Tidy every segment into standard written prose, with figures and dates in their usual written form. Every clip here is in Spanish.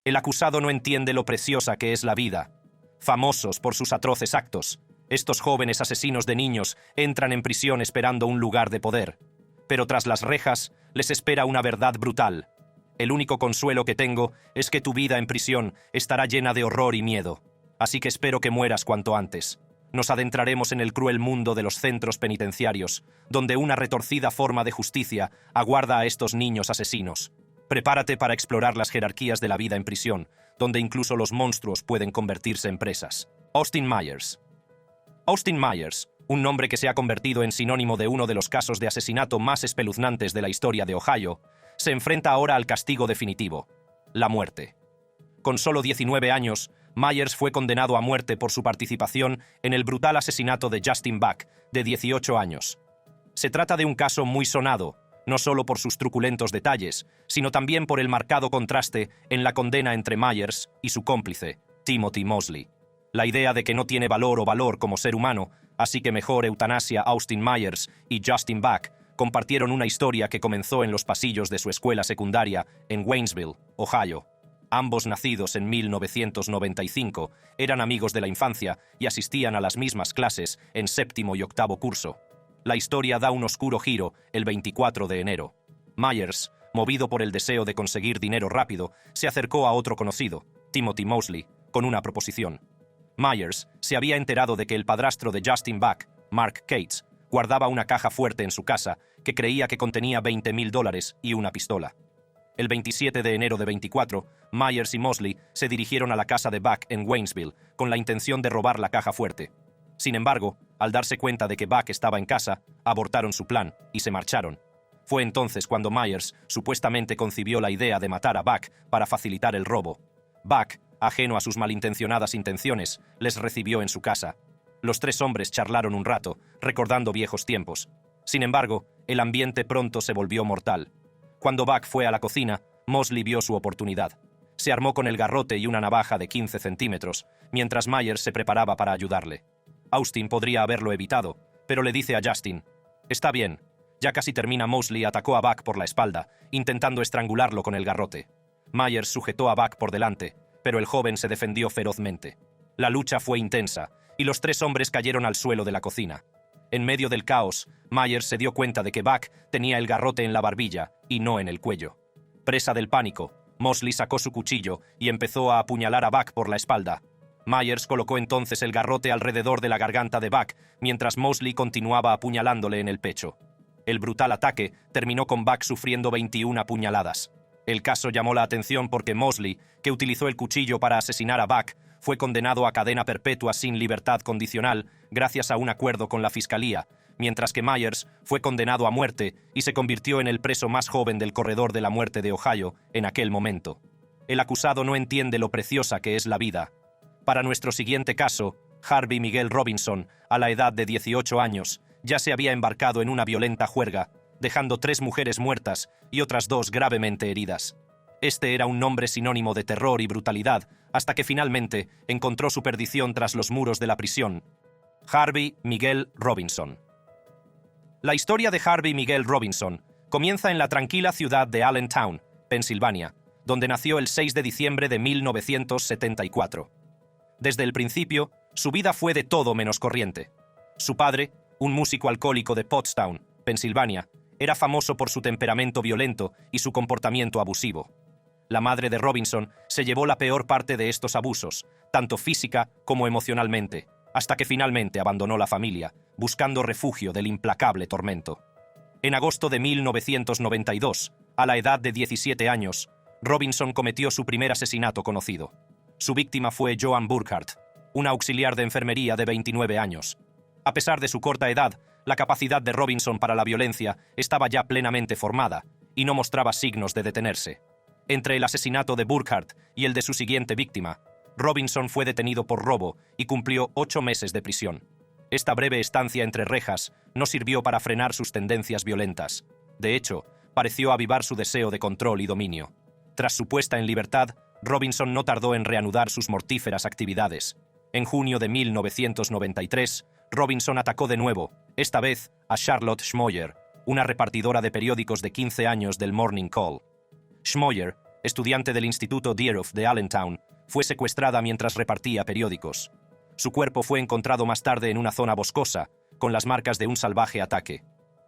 El acusado no entiende lo preciosa que es la vida. Famosos por sus atroces actos, estos jóvenes asesinos de niños entran en prisión esperando un lugar de poder. Pero tras las rejas les espera una verdad brutal. El único consuelo que tengo es que tu vida en prisión estará llena de horror y miedo. Así que espero que mueras cuanto antes. Nos adentraremos en el cruel mundo de los centros penitenciarios, donde una retorcida forma de justicia aguarda a estos niños asesinos. Prepárate para explorar las jerarquías de la vida en prisión, donde incluso los monstruos pueden convertirse en presas. Austin Myers. Austin Myers, un nombre que se ha convertido en sinónimo de uno de los casos de asesinato más espeluznantes de la historia de Ohio, se enfrenta ahora al castigo definitivo: la muerte. Con solo 19 años, Myers fue condenado a muerte por su participación en el brutal asesinato de Justin Buck, de 18 años. Se trata de un caso muy sonado, no solo por sus truculentos detalles, sino también por el marcado contraste en la condena entre Myers y su cómplice, Timothy Mosley. La idea de que no tiene valor como ser humano, así que mejor eutanasia. Austin Myers y Justin Buck compartieron una historia que comenzó en los pasillos de su escuela secundaria en Waynesville, Ohio. Ambos nacidos en 1995, eran amigos de la infancia y asistían a las mismas clases en séptimo y octavo curso. La historia da un oscuro giro el 24 de enero. Myers, movido por el deseo de conseguir dinero rápido, se acercó a otro conocido, Timothy Mosley, con una proposición. Myers se había enterado de que el padrastro de Justin Buck, Mark Cates, guardaba una caja fuerte en su casa que creía que contenía $20,000 y una pistola. El 27 de enero de 24, Myers y Mosley se dirigieron a la casa de Buck en Waynesville con la intención de robar la caja fuerte. Sin embargo, al darse cuenta de que Buck estaba en casa, abortaron su plan y se marcharon. Fue entonces cuando Myers supuestamente concibió la idea de matar a Buck para facilitar el robo. Buck, ajeno a sus malintencionadas intenciones, les recibió en su casa. Los tres hombres charlaron un rato, recordando viejos tiempos. Sin embargo, el ambiente pronto se volvió mortal. Cuando Buck fue a la cocina, Mosley vio su oportunidad. Se armó con el garrote y una navaja de 15 centímetros, mientras Myers se preparaba para ayudarle. Austin podría haberlo evitado, pero le dice a Justin: «Está bien». Ya casi termina, Mosley atacó a Buck por la espalda, intentando estrangularlo con el garrote. Myers sujetó a Buck por delante, pero el joven se defendió ferozmente. La lucha fue intensa, y los tres hombres cayeron al suelo de la cocina. En medio del caos, Myers se dio cuenta de que Buck tenía el garrote en la barbilla y no en el cuello. Presa del pánico, Mosley sacó su cuchillo y empezó a apuñalar a Buck por la espalda. Myers colocó entonces el garrote alrededor de la garganta de Buck, mientras Mosley continuaba apuñalándole en el pecho. El brutal ataque terminó con Buck sufriendo 21 puñaladas. El caso llamó la atención porque Mosley, que utilizó el cuchillo para asesinar a Buck, fue condenado a cadena perpetua sin libertad condicional gracias a un acuerdo con la fiscalía, mientras que Myers fue condenado a muerte y se convirtió en el preso más joven del corredor de la muerte de Ohio en aquel momento. El acusado no entiende lo preciosa que es la vida. Para nuestro siguiente caso, Harvey Miguel Robinson, a la edad de 18 años, ya se había embarcado en una violenta juerga, dejando 3 mujeres muertas y otras 2 gravemente heridas. Este era un nombre sinónimo de terror y brutalidad, hasta que finalmente encontró su perdición tras los muros de la prisión. Harvey Miguel Robinson. La historia de Harvey Miguel Robinson comienza en la tranquila ciudad de Allentown, Pensilvania, donde nació el 6 de diciembre de 1974. Desde el principio, su vida fue de todo menos corriente. Su padre, un músico alcohólico de Pottstown, Pensilvania, era famoso por su temperamento violento y su comportamiento abusivo. La madre de Robinson se llevó la peor parte de estos abusos, tanto física como emocionalmente, hasta que finalmente abandonó la familia, buscando refugio del implacable tormento. En agosto de 1992, a la edad de 17 años, Robinson cometió su primer asesinato conocido. Su víctima fue Joan Burkhart, una auxiliar de enfermería de 29 años. A pesar de su corta edad, la capacidad de Robinson para la violencia estaba ya plenamente formada y no mostraba signos de detenerse. Entre el asesinato de Burkhart y el de su siguiente víctima, Robinson fue detenido por robo y cumplió 8 meses de prisión. Esta breve estancia entre rejas no sirvió para frenar sus tendencias violentas. De hecho, pareció avivar su deseo de control y dominio. Tras su puesta en libertad, Robinson no tardó en reanudar sus mortíferas actividades. En junio de 1993, Robinson atacó de nuevo, esta vez a Charlotte Schmoyer, una repartidora de periódicos de 15 años del Morning Call. Schmoyer, estudiante del Instituto Deerhoff de Allentown, fue secuestrada mientras repartía periódicos. Su cuerpo fue encontrado más tarde en una zona boscosa, con las marcas de un salvaje ataque.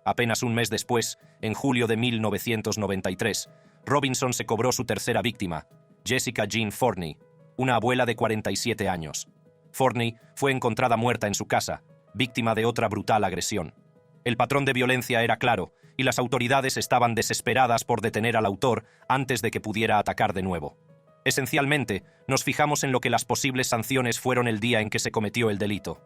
Apenas un mes después, en julio de 1993, Robinson se cobró su tercera víctima, Jessica Jean Forney, una abuela de 47 años. Forney fue encontrada muerta en su casa, víctima de otra brutal agresión. El patrón de violencia era claro, y las autoridades estaban desesperadas por detener al autor antes de que pudiera atacar de nuevo. Esencialmente, nos fijamos en lo que las posibles sanciones fueron el día en que se cometió el delito.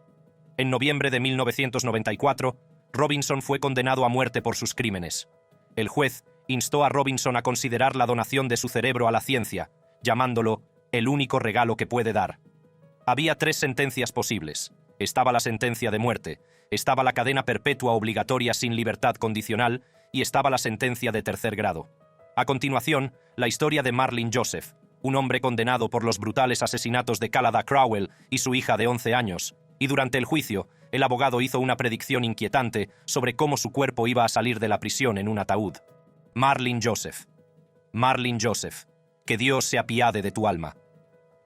En noviembre de 1994, Robinson fue condenado a muerte por sus crímenes. El juez instó a Robinson a considerar la donación de su cerebro a la ciencia, llamándolo el único regalo que puede dar. Había 3 sentencias posibles. Estaba la sentencia de muerte, estaba la cadena perpetua obligatoria sin libertad condicional y estaba la sentencia de tercer grado. A continuación, la historia de Marlin Joseph, un hombre condenado por los brutales asesinatos de Callada Crowell y su hija de 11 años, y durante el juicio, el abogado hizo una predicción inquietante sobre cómo su cuerpo iba a salir de la prisión en un ataúd. Marlin Joseph. Marlin Joseph. Que Dios se apiade de tu alma.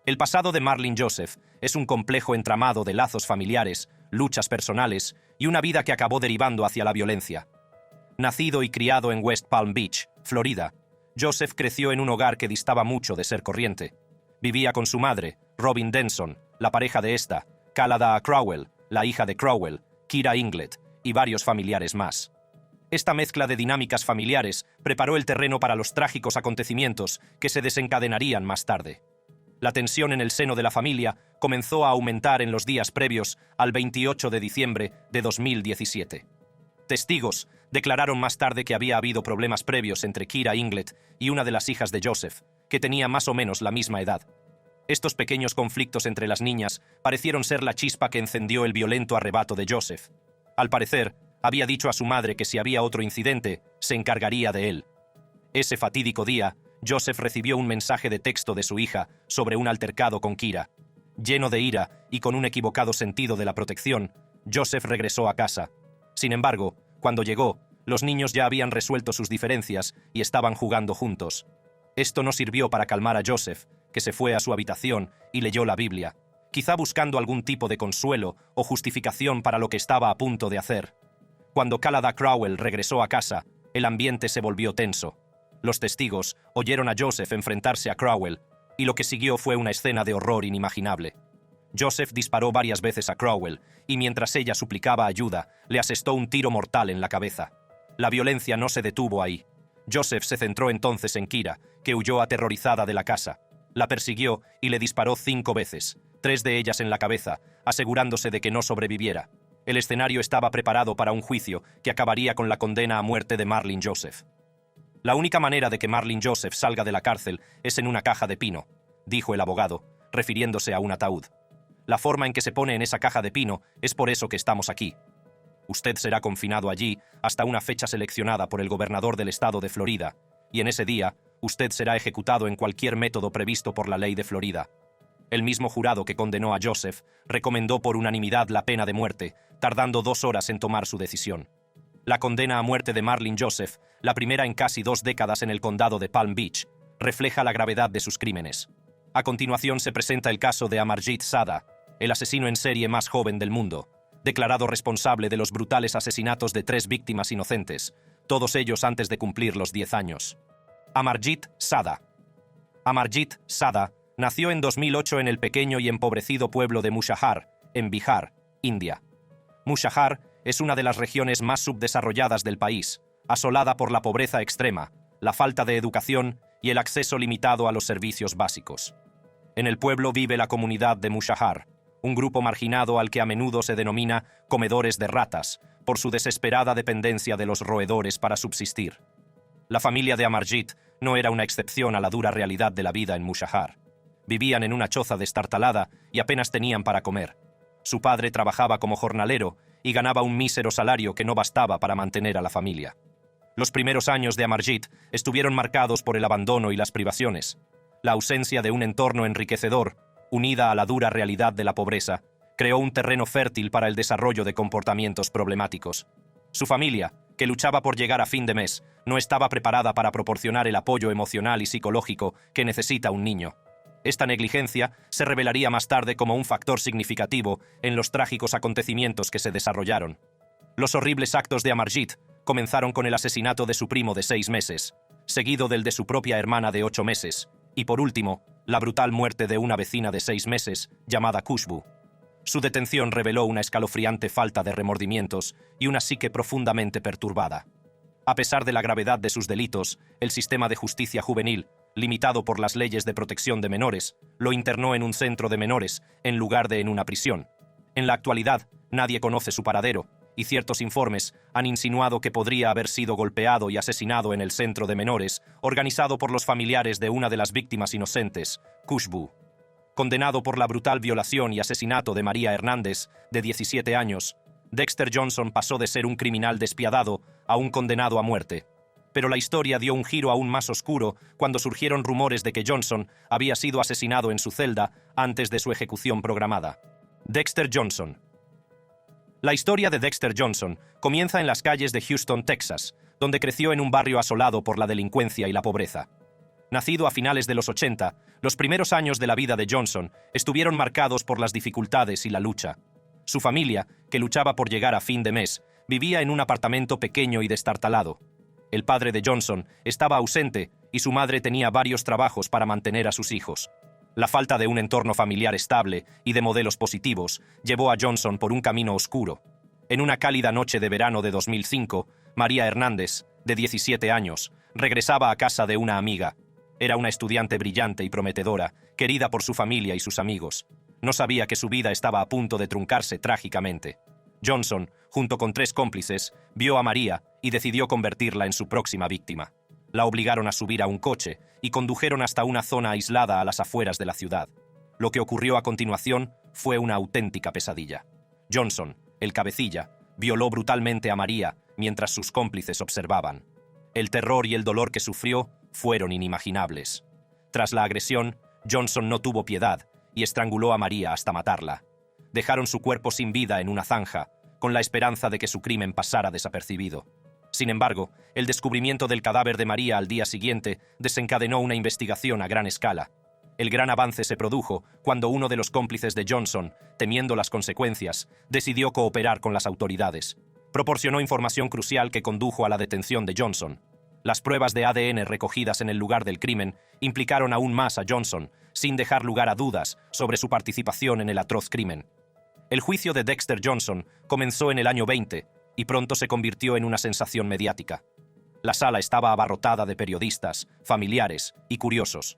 El pasado de Marlin Joseph es un complejo entramado de lazos familiares, luchas personales y una vida que acabó derivando hacia la violencia. Nacido y criado en West Palm Beach, Florida, Joseph creció en un hogar que distaba mucho de ser corriente. Vivía con su madre, Robin Denson, la pareja de esta, Callada Crowell, la hija de Crowell, Kira Inglet y varios familiares más. Esta mezcla de dinámicas familiares preparó el terreno para los trágicos acontecimientos que se desencadenarían más tarde. La tensión en el seno de la familia comenzó a aumentar en los días previos al 28 de diciembre de 2017. Testigos declararon más tarde que había habido problemas previos entre Kira Inglet y una de las hijas de Joseph, que tenía más o menos la misma edad. Estos pequeños conflictos entre las niñas parecieron ser la chispa que encendió el violento arrebato de Joseph. Al parecer, había dicho a su madre que si había otro incidente, se encargaría de él. Ese fatídico día, Joseph recibió un mensaje de texto de su hija sobre un altercado con Kira. Lleno de ira y con un equivocado sentido de la protección, Joseph regresó a casa. Sin embargo, cuando llegó, los niños ya habían resuelto sus diferencias y estaban jugando juntos. Esto no sirvió para calmar a Joseph, que se fue a su habitación y leyó la Biblia, quizá buscando algún tipo de consuelo o justificación para lo que estaba a punto de hacer. Cuando Callada Crowell regresó a casa, el ambiente se volvió tenso. Los testigos oyeron a Joseph enfrentarse a Crowell, y lo que siguió fue una escena de horror inimaginable. Joseph disparó varias veces a Crowell, y mientras ella suplicaba ayuda, le asestó un tiro mortal en la cabeza. La violencia no se detuvo ahí. Joseph se centró entonces en Kira, que huyó aterrorizada de la casa. La persiguió y le disparó 5 veces, 3 de ellas en la cabeza, asegurándose de que no sobreviviera. El escenario estaba preparado para un juicio que acabaría con la condena a muerte de Marlin Joseph. La única manera de que Marlin Joseph salga de la cárcel es en una caja de pino, dijo el abogado, refiriéndose a un ataúd. La forma en que se pone en esa caja de pino es por eso que estamos aquí. Usted será confinado allí hasta una fecha seleccionada por el gobernador del estado de Florida, y en ese día, usted será ejecutado en cualquier método previsto por la ley de Florida. El mismo jurado que condenó a Joseph recomendó por unanimidad la pena de muerte, tardando 2 horas en tomar su decisión. La condena a muerte de Marlin Joseph, la primera en casi 2 décadas en el condado de Palm Beach, refleja la gravedad de sus crímenes. A continuación se presenta el caso de Amarjit Sada, el asesino en serie más joven del mundo, declarado responsable de los brutales asesinatos de 3 víctimas inocentes, todos ellos antes de cumplir los 10 años. Amarjit Sada. Amarjit Sada nació en 2008 en el pequeño y empobrecido pueblo de Mushahar, en Bihar, India. Mushahar es una de las regiones más subdesarrolladas del país, asolada por la pobreza extrema, la falta de educación y el acceso limitado a los servicios básicos. En el pueblo vive la comunidad de Mushahar, un grupo marginado al que a menudo se denomina comedores de ratas, por su desesperada dependencia de los roedores para subsistir. La familia de Amarjit no era una excepción a la dura realidad de la vida en Mushahar. Vivían en una choza destartalada y apenas tenían para comer. Su padre trabajaba como jornalero y ganaba un mísero salario que no bastaba para mantener a la familia. Los primeros años de Amarjit estuvieron marcados por el abandono y las privaciones. La ausencia de un entorno enriquecedor, unida a la dura realidad de la pobreza, creó un terreno fértil para el desarrollo de comportamientos problemáticos. Su familia, que luchaba por llegar a fin de mes, no estaba preparada para proporcionar el apoyo emocional y psicológico que necesita un niño. Esta negligencia se revelaría más tarde como un factor significativo en los trágicos acontecimientos que se desarrollaron. Los horribles actos de Amarjit comenzaron con el asesinato de su primo de 6 meses, seguido del de su propia hermana de 8 meses, y por último, la brutal muerte de una vecina de 6 meses llamada Khushbu. Su detención reveló una escalofriante falta de remordimientos y una psique profundamente perturbada. A pesar de la gravedad de sus delitos, el sistema de justicia juvenil, limitado por las leyes de protección de menores, lo internó en un centro de menores en lugar de en una prisión. En la actualidad, nadie conoce su paradero, y ciertos informes han insinuado que podría haber sido golpeado y asesinado en el centro de menores, organizado por los familiares de una de las víctimas inocentes, Khushbu. Condenado por la brutal violación y asesinato de María Hernández, de 17 años, Dexter Johnson pasó de ser un criminal despiadado a un condenado a muerte. Pero la historia dio un giro aún más oscuro cuando surgieron rumores de que Johnson había sido asesinado en su celda antes de su ejecución programada. Dexter Johnson. La historia de Dexter Johnson comienza en las calles de Houston, Texas, donde creció en un barrio asolado por la delincuencia y la pobreza. Nacido a finales de los 80, los primeros años de la vida de Johnson estuvieron marcados por las dificultades y la lucha. Su familia, que luchaba por llegar a fin de mes, vivía en un apartamento pequeño y destartalado. El padre de Johnson estaba ausente y su madre tenía varios trabajos para mantener a sus hijos. La falta de un entorno familiar estable y de modelos positivos llevó a Johnson por un camino oscuro. En una cálida noche de verano de 2005, María Hernández, de 17 años, regresaba a casa de una amiga. Era una estudiante brillante y prometedora, querida por su familia y sus amigos. No sabía que su vida estaba a punto de truncarse trágicamente. Johnson, junto con 3 cómplices, vio a María y decidió convertirla en su próxima víctima. La obligaron a subir a un coche y condujeron hasta una zona aislada a las afueras de la ciudad. Lo que ocurrió a continuación fue una auténtica pesadilla. Johnson, el cabecilla, violó brutalmente a María mientras sus cómplices observaban. El terror y el dolor que sufrió fueron inimaginables. Tras la agresión, Johnson no tuvo piedad y estranguló a María hasta matarla. Dejaron su cuerpo sin vida en una zanja, con la esperanza de que su crimen pasara desapercibido. Sin embargo, el descubrimiento del cadáver de María al día siguiente desencadenó una investigación a gran escala. El gran avance se produjo cuando uno de los cómplices de Johnson, temiendo las consecuencias, decidió cooperar con las autoridades. Proporcionó información crucial que condujo a la detención de Johnson. Las pruebas de ADN recogidas en el lugar del crimen implicaron aún más a Johnson, sin dejar lugar a dudas sobre su participación en el atroz crimen. El juicio de Dexter Johnson comenzó en el año 20 y pronto se convirtió en una sensación mediática. La sala estaba abarrotada de periodistas, familiares y curiosos.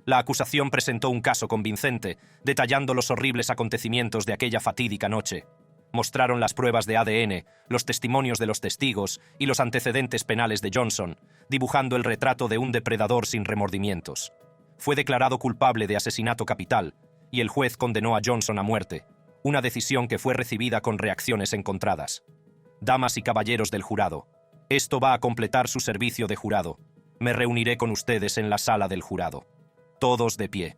La acusación presentó un caso convincente, detallando los horribles acontecimientos de aquella fatídica noche. Mostraron las pruebas de ADN, los testimonios de los testigos y los antecedentes penales de Johnson, dibujando el retrato de un depredador sin remordimientos. Fue declarado culpable de asesinato capital y el juez condenó a Johnson a muerte, una decisión que fue recibida con reacciones encontradas. Damas y caballeros del jurado, esto va a completar su servicio de jurado. Me reuniré con ustedes en la sala del jurado. Todos de pie.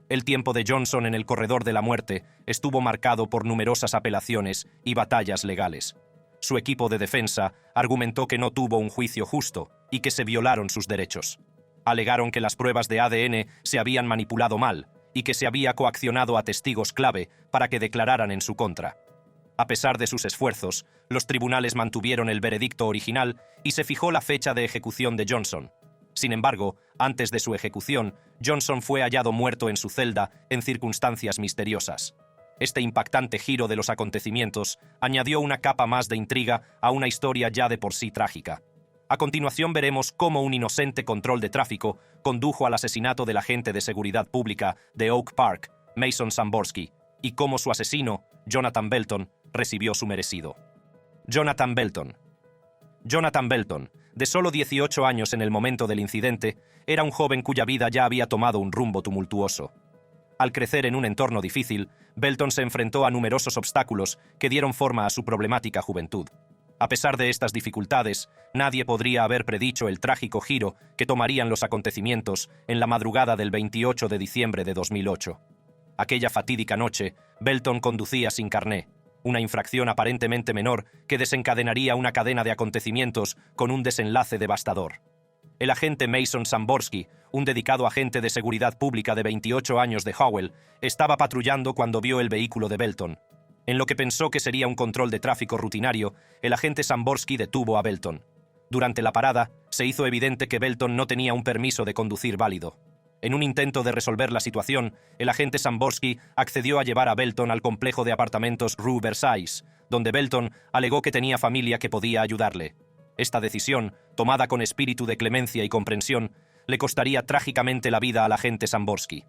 El tiempo de Johnson en el corredor de la muerte estuvo marcado por numerosas apelaciones y batallas legales. Su equipo de defensa argumentó que no tuvo un juicio justo y que se violaron sus derechos. Alegaron que las pruebas de ADN se habían manipulado mal y que se había coaccionado a testigos clave para que declararan en su contra. A pesar de sus esfuerzos, los tribunales mantuvieron el veredicto original y se fijó la fecha de ejecución de Johnson. Sin embargo, antes de su ejecución, Johnson fue hallado muerto en su celda en circunstancias misteriosas. Este impactante giro de los acontecimientos añadió una capa más de intriga a una historia ya de por sí trágica. A continuación veremos cómo un inocente control de tráfico condujo al asesinato del agente de seguridad pública de Oak Park, Mason Samborsky, y cómo su asesino, Jonathan Belton, recibió su merecido. Jonathan Belton. Jonathan Belton, de solo 18 años en el momento del incidente, era un joven cuya vida ya había tomado un rumbo tumultuoso. Al crecer en un entorno difícil, Belton se enfrentó a numerosos obstáculos que dieron forma a su problemática juventud. A pesar de estas dificultades, nadie podría haber predicho el trágico giro que tomarían los acontecimientos en la madrugada del 28 de diciembre de 2008. Aquella fatídica noche, Belton conducía sin carné. una infracción aparentemente menor que desencadenaría una cadena de acontecimientos con un desenlace devastador. El agente Mason Samborsky, un dedicado agente de seguridad pública de 28 años de Howell, estaba patrullando cuando vio el vehículo de Belton. En lo que pensó que sería un control de tráfico rutinario, el agente Samborsky detuvo a Belton. Durante la parada, se hizo evidente que Belton no tenía un permiso de conducir válido. En un intento de resolver la situación, el agente Samborsky accedió a llevar a Belton al complejo de apartamentos Rue Versailles, donde Belton alegó que tenía familia que podía ayudarle. Esta decisión, tomada con espíritu de clemencia y comprensión, le costaría trágicamente la vida al agente Samborsky.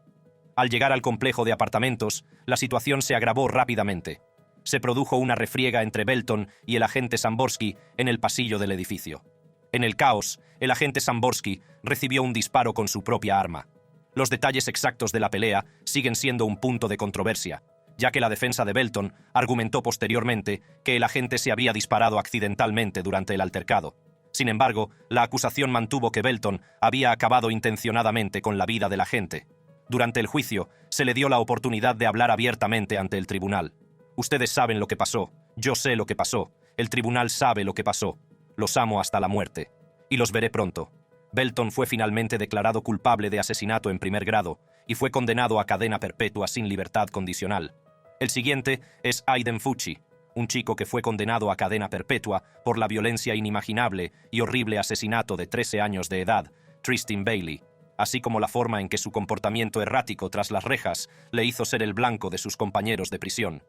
Al llegar al complejo de apartamentos, la situación se agravó rápidamente. Se produjo una refriega entre Belton y el agente Samborsky en el pasillo del edificio. En el caos, el agente Samborsky recibió un disparo con su propia arma. Los detalles exactos de la pelea siguen siendo un punto de controversia, ya que la defensa de Belton argumentó posteriormente que el agente se había disparado accidentalmente durante el altercado. Sin embargo, la acusación mantuvo que Belton había acabado intencionadamente con la vida del agente. Durante el juicio, se le dio la oportunidad de hablar abiertamente ante el tribunal. Ustedes saben lo que pasó, yo sé lo que pasó, el tribunal sabe lo que pasó. Los amo hasta la muerte. Y los veré pronto. Belton fue finalmente declarado culpable de asesinato en primer grado y fue condenado a cadena perpetua sin libertad condicional. El siguiente es Aiden Fucci, un chico que fue condenado a cadena perpetua por la violencia inimaginable y horrible asesinato de 13 años de edad, Tristan Bailey, así como la forma en que su comportamiento errático tras las rejas le hizo ser el blanco de sus compañeros de prisión.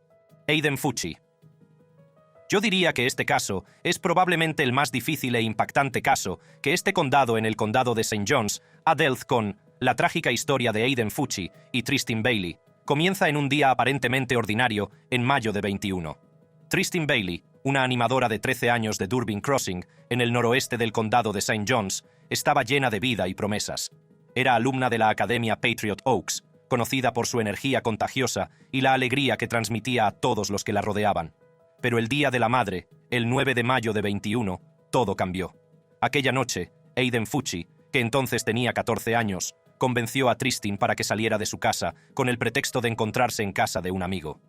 Aiden Fucci. Yo diría que este caso es probablemente el más difícil e impactante caso que este condado en el condado de St. John's ha dealt con. La trágica historia de Aiden Fucci y Tristan Bailey comienza en un día aparentemente ordinario en mayo de 21. Tristan Bailey, una animadora de 13 años de Durbin Crossing, en el noroeste del condado de St. John's, estaba llena de vida y promesas. Era alumna de la Academia Patriot Oaks, conocida por su energía contagiosa y la alegría que transmitía a todos los que la rodeaban. Pero el día de la madre, el 9 de mayo de 21, todo cambió. Aquella noche, Aiden Fucci, que entonces tenía 14 años, convenció a Tristan para que saliera de su casa con el pretexto de encontrarse en casa de un amigo.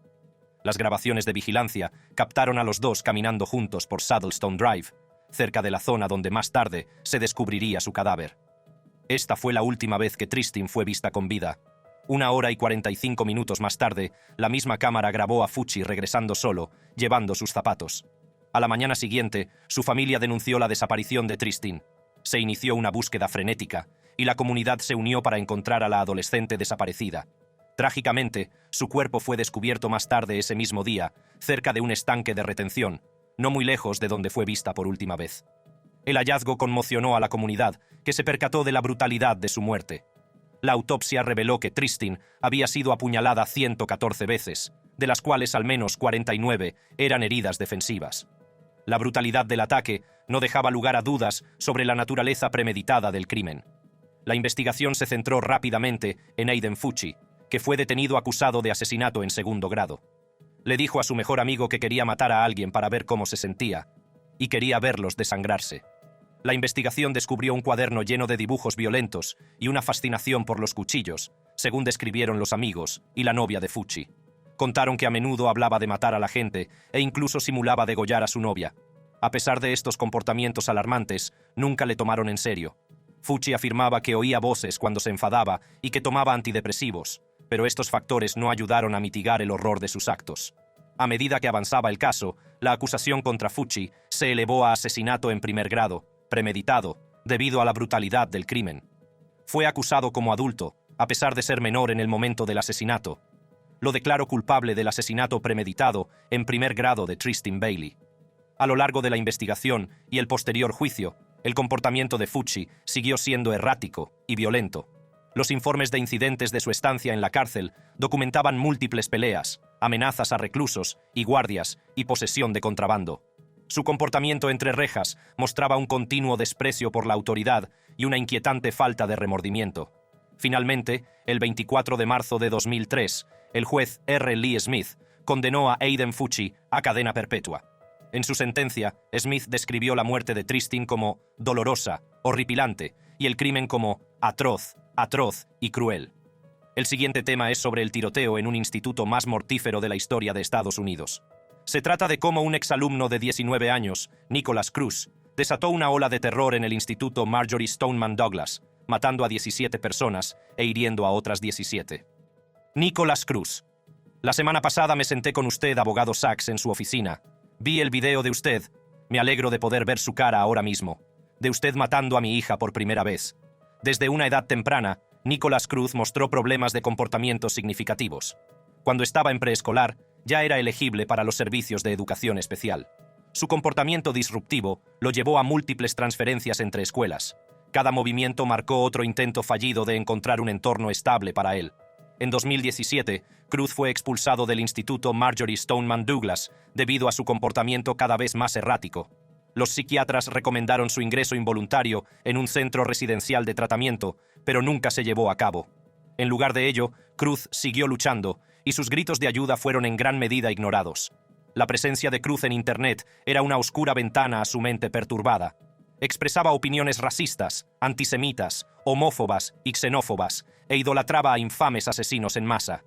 Las grabaciones de vigilancia captaron a los dos caminando juntos por Saddlestone Drive, cerca de la zona donde más tarde se descubriría su cadáver. Esta fue la última vez que Tristan fue vista con vida. 1 hora y 45 minutos más tarde, la misma cámara grabó a Fucci regresando solo, llevando sus zapatos. A la mañana siguiente, su familia denunció la desaparición de Tristan. Se inició una búsqueda frenética, y la comunidad se unió para encontrar a la adolescente desaparecida. Trágicamente, su cuerpo fue descubierto más tarde ese mismo día, cerca de un estanque de retención, no muy lejos de donde fue vista por última vez. El hallazgo conmocionó a la comunidad, que se percató de la brutalidad de su muerte. La autopsia reveló que Tristan había sido apuñalada 114 veces, de las cuales al menos 49 eran heridas defensivas. La brutalidad del ataque no dejaba lugar a dudas sobre la naturaleza premeditada del crimen. La investigación se centró rápidamente en Aiden Fucci, que fue detenido acusado de asesinato en segundo grado. Le dijo a su mejor amigo que quería matar a alguien para ver cómo se sentía, y quería verlos desangrarse. La investigación descubrió un cuaderno lleno de dibujos violentos y una fascinación por los cuchillos, según describieron los amigos y la novia de Fucci. Contaron que a menudo hablaba de matar a la gente e incluso simulaba degollar a su novia. A pesar de estos comportamientos alarmantes, nunca le tomaron en serio. Fucci afirmaba que oía voces cuando se enfadaba y que tomaba antidepresivos, pero estos factores no ayudaron a mitigar el horror de sus actos. A medida que avanzaba el caso, la acusación contra Fucci se elevó a asesinato en primer grado, premeditado, debido a la brutalidad del crimen. Fue acusado como adulto, a pesar de ser menor en el momento del asesinato. Lo declaró culpable del asesinato premeditado en primer grado de Tristan Bailey. A lo largo de la investigación y el posterior juicio, el comportamiento de Fucci siguió siendo errático y violento. Los informes de incidentes de su estancia en la cárcel documentaban múltiples peleas, amenazas a reclusos y guardias y posesión de contrabando. Su comportamiento entre rejas mostraba un continuo desprecio por la autoridad y una inquietante falta de remordimiento. Finalmente, el 24 de marzo de 2003, el juez R. Lee Smith condenó a Aiden Fucci a cadena perpetua. En su sentencia, Smith describió la muerte de Tristan como dolorosa, horripilante, y el crimen como atroz y cruel. El siguiente tema es sobre el tiroteo en un instituto más mortífero de la historia de Estados Unidos. Se trata de cómo un exalumno de 19 años, Nicholas Cruz, desató una ola de terror en el Instituto Marjory Stoneman Douglas, matando a 17 personas e hiriendo a otras 17. Nicholas Cruz. La semana pasada me senté con usted, abogado Sachs, en su oficina. Vi el video de usted. Me alegro de poder ver su cara ahora mismo. De usted matando a mi hija por primera vez. Desde una edad temprana, Nicholas Cruz mostró problemas de comportamiento significativos. Cuando estaba en preescolar, ya era elegible para los servicios de educación especial. Su comportamiento disruptivo lo llevó a múltiples transferencias entre escuelas. Cada movimiento marcó otro intento fallido de encontrar un entorno estable para él. En 2017, Cruz fue expulsado del Instituto Marjory Stoneman Douglas debido a su comportamiento cada vez más errático. Los psiquiatras recomendaron su ingreso involuntario en un centro residencial de tratamiento, pero nunca se llevó a cabo. En lugar de ello, Cruz siguió luchando y sus gritos de ayuda fueron en gran medida ignorados. La presencia de Cruz en Internet era una oscura ventana a su mente perturbada. Expresaba opiniones racistas, antisemitas, homófobas y xenófobas, e idolatraba a infames asesinos en masa.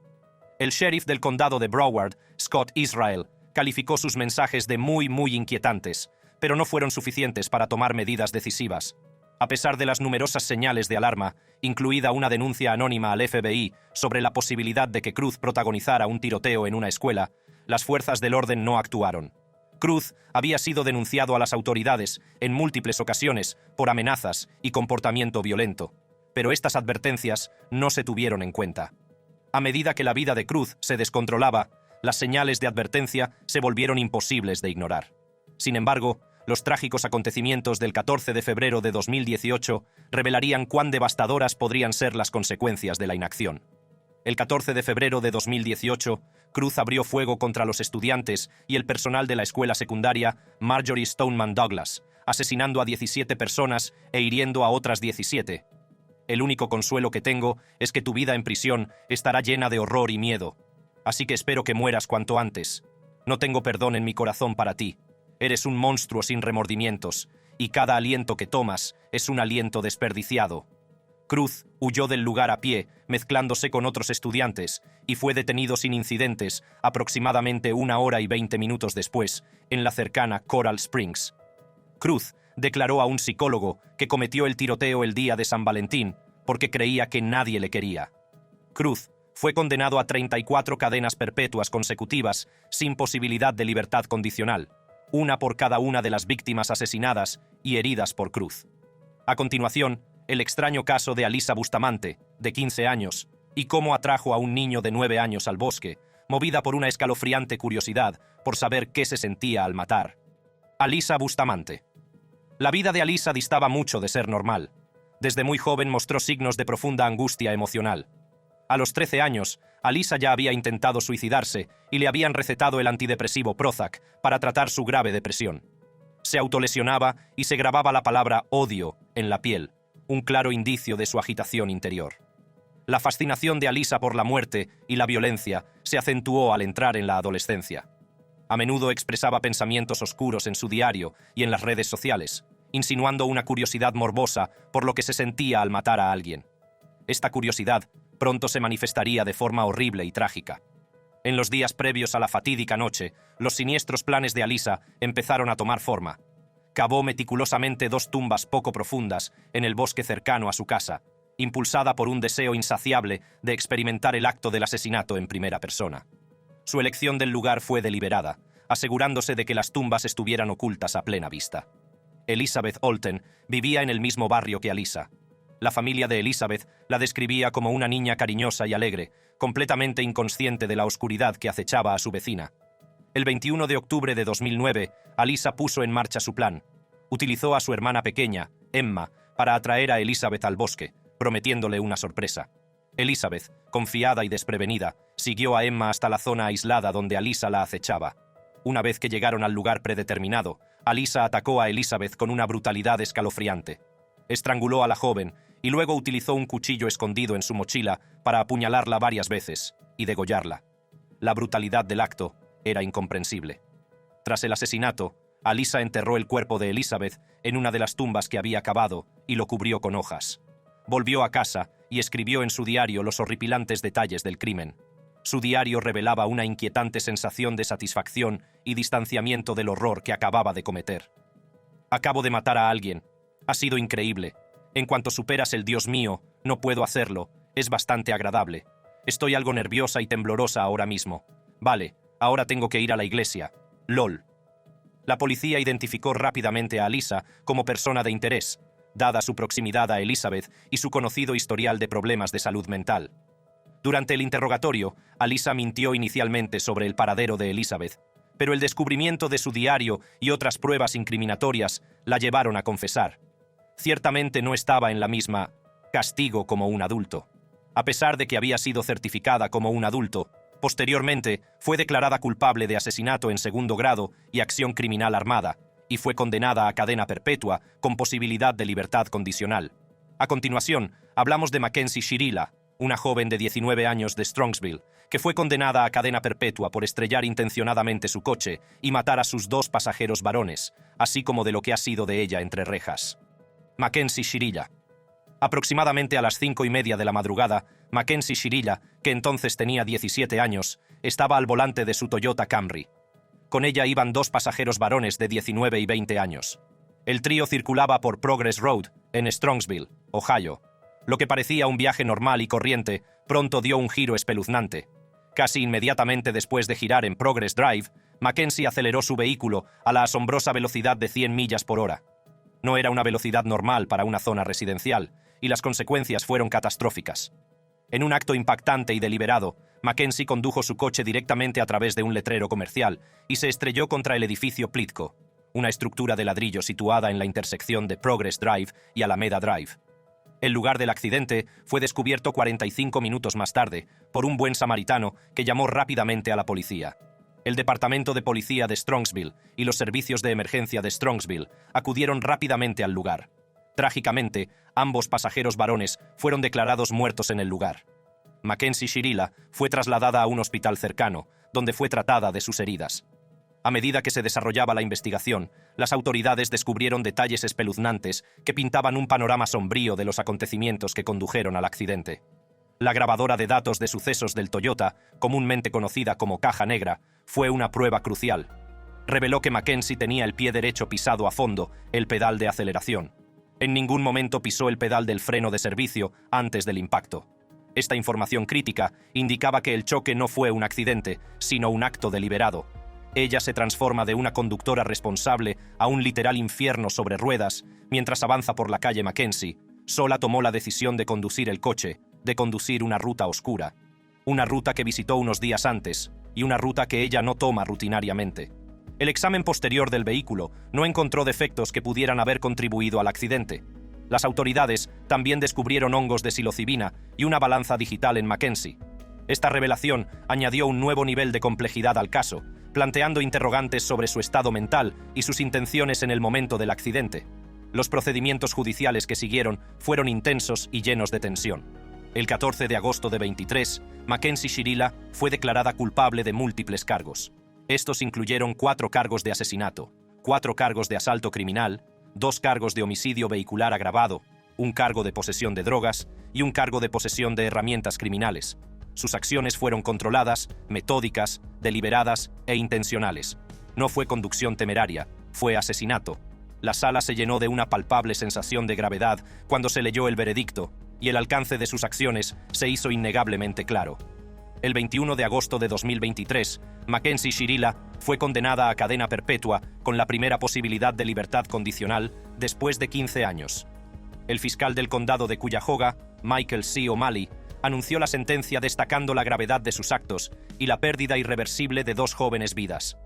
El sheriff del condado de Broward, Scott Israel, calificó sus mensajes de muy inquietantes, pero no fueron suficientes para tomar medidas decisivas. A pesar de las numerosas señales de alarma, incluida una denuncia anónima al FBI sobre la posibilidad de que Cruz protagonizara un tiroteo en una escuela, las fuerzas del orden no actuaron. Cruz había sido denunciado a las autoridades en múltiples ocasiones por amenazas y comportamiento violento, pero estas advertencias no se tuvieron en cuenta. A medida que la vida de Cruz se descontrolaba, las señales de advertencia se volvieron imposibles de ignorar. Sin embargo, los trágicos acontecimientos del 14 de febrero de 2018 revelarían cuán devastadoras podrían ser las consecuencias de la inacción. El 14 de febrero de 2018, Cruz abrió fuego contra los estudiantes y el personal de la escuela secundaria Marjory Stoneman Douglas, asesinando a 17 personas e hiriendo a otras 17. El único consuelo que tengo es que tu vida en prisión estará llena de horror y miedo. Así que espero que mueras cuanto antes. No tengo perdón en mi corazón para ti. Eres un monstruo sin remordimientos, y cada aliento que tomas es un aliento desperdiciado. Cruz huyó del lugar a pie, mezclándose con otros estudiantes, y fue detenido sin incidentes aproximadamente 1 hora y 20 minutos después, en la cercana Coral Springs. Cruz declaró a un psicólogo que cometió el tiroteo el día de San Valentín porque creía que nadie le quería. Cruz fue condenado a 34 cadenas perpetuas consecutivas sin posibilidad de libertad condicional, una por cada una de las víctimas asesinadas y heridas por Cruz. A continuación, el extraño caso de Alyssa Bustamante, de 15 años, y cómo atrajo a un niño de 9 años al bosque, movida por una escalofriante curiosidad por saber qué se sentía al matar. Alyssa Bustamante. La vida de Alyssa distaba mucho de ser normal. Desde muy joven mostró signos de profunda angustia emocional. A los 13 años, Alyssa ya había intentado suicidarse y le habían recetado el antidepresivo Prozac para tratar su grave depresión. Se autolesionaba y se grababa la palabra odio en la piel, un claro indicio de su agitación interior. La fascinación de Alyssa por la muerte y la violencia se acentuó al entrar en la adolescencia. A menudo expresaba pensamientos oscuros en su diario y en las redes sociales, insinuando una curiosidad morbosa por lo que se sentía al matar a alguien. Esta curiosidad pronto se manifestaría de forma horrible y trágica. En los días previos a la fatídica noche, los siniestros planes de Alyssa empezaron a tomar forma. Cavó meticulosamente 2 tumbas poco profundas en el bosque cercano a su casa, impulsada por un deseo insaciable de experimentar el acto del asesinato en primera persona. Su elección del lugar fue deliberada, asegurándose de que las tumbas estuvieran ocultas a plena vista. Elizabeth Olten vivía en el mismo barrio que Alyssa. La familia de Elizabeth la describía como una niña cariñosa y alegre, completamente inconsciente de la oscuridad que acechaba a su vecina. El 21 de octubre de 2009, Alyssa puso en marcha su plan. Utilizó a su hermana pequeña, Emma, para atraer a Elizabeth al bosque, prometiéndole una sorpresa. Elizabeth, confiada y desprevenida, siguió a Emma hasta la zona aislada donde Alyssa la acechaba. Una vez que llegaron al lugar predeterminado, Alyssa atacó a Elizabeth con una brutalidad escalofriante. Estranguló a la joven y luego utilizó un cuchillo escondido en su mochila para apuñalarla varias veces y degollarla. La brutalidad del acto era incomprensible. Tras el asesinato, Alyssa enterró el cuerpo de Elizabeth en una de las tumbas que había cavado y lo cubrió con hojas. Volvió a casa y escribió en su diario los horripilantes detalles del crimen. Su diario revelaba una inquietante sensación de satisfacción y distanciamiento del horror que acababa de cometer. Acabo de matar a alguien. Ha sido increíble. En cuanto superas el Dios mío, no puedo hacerlo. Es bastante agradable. Estoy algo nerviosa y temblorosa ahora mismo. Vale, ahora tengo que ir a la iglesia. LOL. La policía identificó rápidamente a Alyssa como persona de interés, dada su proximidad a Elizabeth y su conocido historial de problemas de salud mental. Durante el interrogatorio, Alyssa mintió inicialmente sobre el paradero de Elizabeth, pero el descubrimiento de su diario y otras pruebas incriminatorias la llevaron a confesar. Ciertamente no estaba en la misma castigo como un adulto. A pesar de que había sido certificada como un adulto, posteriormente fue declarada culpable de asesinato en segundo grado y acción criminal armada, y fue condenada a cadena perpetua con posibilidad de libertad condicional. A continuación, hablamos de Mackenzie Shirila, una joven de 19 años de Strongsville, que fue condenada a cadena perpetua por estrellar intencionadamente su coche y matar a sus 2 pasajeros varones, así como de lo que ha sido de ella entre rejas. Mackenzie Shirila. Aproximadamente a las 5:30 de la madrugada, Mackenzie Shirila, que entonces tenía 17 años, estaba al volante de su Toyota Camry. Con ella iban 2 pasajeros varones de 19 y 20 años. El trío circulaba por Progress Road, en Strongsville, Ohio. Lo que parecía un viaje normal y corriente, pronto dio un giro espeluznante. Casi inmediatamente después de girar en Progress Drive, Mackenzie aceleró su vehículo a la asombrosa velocidad de 100 millas por hora. No era una velocidad normal para una zona residencial, y las consecuencias fueron catastróficas. En un acto impactante y deliberado, Mackenzie condujo su coche directamente a través de un letrero comercial y se estrelló contra el edificio Plitco, una estructura de ladrillo situada en la intersección de Progress Drive y Alameda Drive. El lugar del accidente fue descubierto 45 minutos más tarde por un buen samaritano que llamó rápidamente a la policía. El Departamento de Policía de Strongsville y los servicios de emergencia de Strongsville acudieron rápidamente al lugar. Trágicamente, ambos pasajeros varones fueron declarados muertos en el lugar. Mackenzie Shirila fue trasladada a un hospital cercano, donde fue tratada de sus heridas. A medida que se desarrollaba la investigación, las autoridades descubrieron detalles espeluznantes que pintaban un panorama sombrío de los acontecimientos que condujeron al accidente. La grabadora de datos de sucesos del Toyota, comúnmente conocida como caja negra, fue una prueba crucial. Reveló que Mackenzie tenía el pie derecho pisado a fondo, el pedal de aceleración. En ningún momento pisó el pedal del freno de servicio antes del impacto. Esta información crítica indicaba que el choque no fue un accidente, sino un acto deliberado. Ella se transforma de una conductora responsable a un literal infierno sobre ruedas mientras avanza por la calle Mackenzie. Sola tomó la decisión de conducir el coche, de conducir una ruta oscura. Una ruta que visitó unos días antes y una ruta que ella no toma rutinariamente. El examen posterior del vehículo no encontró defectos que pudieran haber contribuido al accidente. Las autoridades también descubrieron hongos de psilocibina y una balanza digital en Mackenzie. Esta revelación añadió un nuevo nivel de complejidad al caso, planteando interrogantes sobre su estado mental y sus intenciones en el momento del accidente. Los procedimientos judiciales que siguieron fueron intensos y llenos de tensión. El 14 de agosto de 23, Mackenzie Shirila fue declarada culpable de múltiples cargos. Estos incluyeron 4 cargos de asesinato, 4 cargos de asalto criminal, 2 cargos de homicidio vehicular agravado, un cargo de posesión de drogas y un cargo de posesión de herramientas criminales. Sus acciones fueron controladas, metódicas, deliberadas e intencionales. No fue conducción temeraria, fue asesinato. La sala se llenó de una palpable sensación de gravedad cuando se leyó el veredicto, y el alcance de sus acciones se hizo innegablemente claro. El 21 de agosto de 2023, Mackenzie Shirila fue condenada a cadena perpetua con la primera posibilidad de libertad condicional después de 15 años. El fiscal del condado de Cuyahoga, Michael C. O'Malley, anunció la sentencia destacando la gravedad de sus actos y la pérdida irreversible de 2 jóvenes vidas.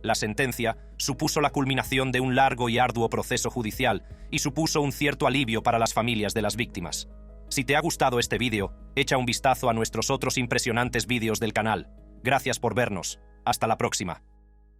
La sentencia supuso la culminación de un largo y arduo proceso judicial y supuso un cierto alivio para las familias de las víctimas. Si te ha gustado este vídeo, echa un vistazo a nuestros otros impresionantes vídeos del canal. Gracias por vernos. Hasta la próxima.